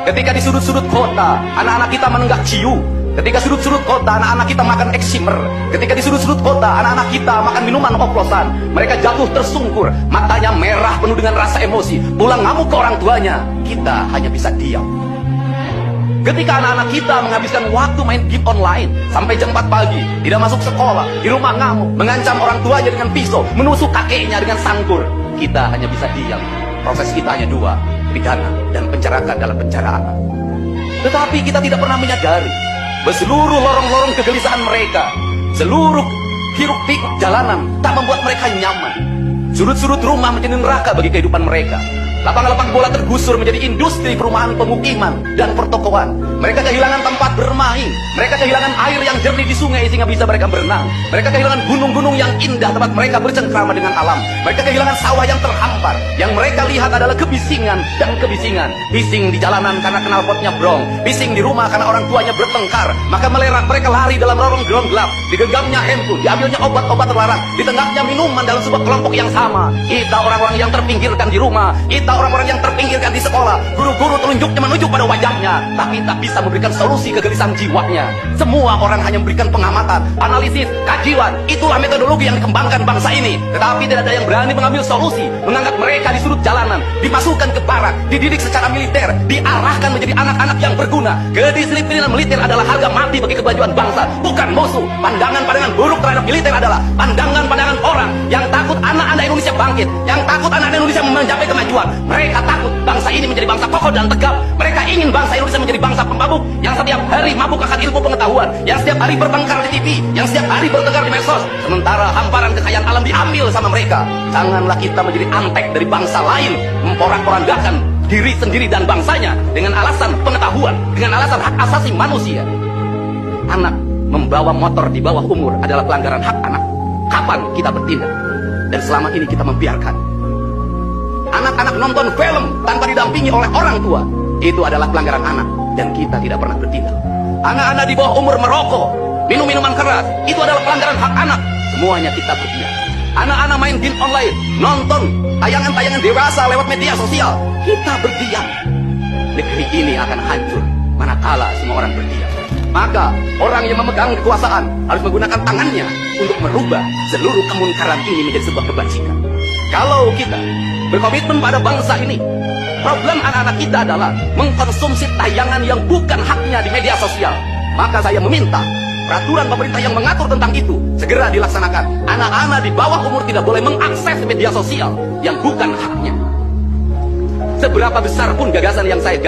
Ketika di sudut-sudut kota, anak-anak kita menenggak ciu. Ketika sudut-sudut kota, anak-anak kita makan eksimer. Ketika di sudut-sudut kota, anak-anak kita makan minuman oplosan. Mereka jatuh tersungkur, matanya merah penuh dengan rasa emosi, pulang ngamuk ke orang tuanya. Kita hanya bisa diam. Ketika anak-anak kita menghabiskan waktu main game online sampai jam 4 pagi, tidak masuk sekolah, di rumah ngamuk, mengancam orang tuanya dengan pisau, menusuk kakeknya dengan sangkur, kita hanya bisa diam. Proses kita hanya dua, pidana dan penjarakan dalam penjara anak. Tetapi kita tidak pernah menyadari seluruh lorong-lorong kegelisahan mereka, seluruh hiruk-pikuk jalanan tak membuat mereka nyaman. Sudut-sudut rumah menjadi neraka bagi kehidupan mereka. Lapangan-lapangan bola tergusur menjadi industri perumahan pemukiman dan pertokoan. Mereka kehilangan tempat bermain. Mereka kehilangan air yang jernih di sungai sehingga bisa mereka berenang. Mereka kehilangan gunung-gunung yang indah tempat mereka bercengkrama dengan alam. Mereka kehilangan sawah yang terhampar. Yang mereka lihat adalah kebisingan dan kebisingan. Bising di jalanan karena knalpotnya brong. Bising di rumah karena orang tuanya bertengkar. Maka mereka lari dalam lorong gerong gelap. Digenggamnya handphone, diambilnya obat-obat terlarang, ditenggaknya minuman dalam sebuah kelompok yang sama. Kita orang-orang yang terpinggirkan di rumah. Kita orang-orang yang terpinggirkan di sekolah. Guru-guru telunjuknya menunjuk pada wajahnya, tapi tak bisa memberikan solusi kegelisahan jiwanya. Semua orang hanya memberikan pengamatan, analisis, kajian. Itulah metodologi yang dikembangkan bangsa ini. Tetapi tidak ada yang berani mengambil solusi, mengangkat mereka di sudut jalanan, dimasukkan ke barak, dididik secara militer, diarahkan menjadi anak-anak yang berguna. Kedisiplinan militer adalah harga mati bagi kemajuan bangsa, bukan musuh. Pandangan-pandangan buruk terhadap militer adalah pandangan-pandangan orang yang takut anak-anak Indonesia bangkit, yang takut anak-anak Indonesia mencapai kemajuan. Mereka takut bangsa ini menjadi bangsa kokoh dan tegap. Mereka ingin bangsa Indonesia menjadi bangsa pemabuk yang setiap hari mabuk akan ilmu pengetahuan, yang setiap hari bertengkar di TV, yang setiap hari bertengkar di medsos. Sementara hamparan kekayaan alam diambil sama mereka. Janganlah kita menjadi antek dari bangsa lain, memporak-porandakan diri sendiri dan bangsanya dengan alasan pengetahuan, dengan alasan hak asasi manusia. Anak membawa motor di bawah umur adalah pelanggaran hak anak. Kapan kita bertindak? Dan selama ini kita membiarkan anak-anak nonton film tanpa didampingi oleh orang tua. Itu adalah pelanggaran anak, dan kita tidak pernah bertindak. Anak-anak di bawah umur merokok, minum minuman keras, itu adalah pelanggaran hak anak. Semuanya kita berdiam. Anak-anak main game online, nonton tayangan-tayangan dewasa lewat media sosial, kita berdiam. Negeri ini akan hancur manakala semua orang berdiam. Maka orang yang memegang kekuasaan harus menggunakan tangannya untuk merubah seluruh kemunkaran ini menjadi sebuah kebajikan. Kalau kita berkomitmen pada bangsa ini, problem anak-anak kita adalah mengkonsumsi tayangan yang bukan haknya di media sosial. Maka saya meminta peraturan pemerintah yang mengatur tentang itu segera dilaksanakan. Anak-anak di bawah umur tidak boleh mengakses media sosial yang bukan haknya. Seberapa besar pun gagasan yang saya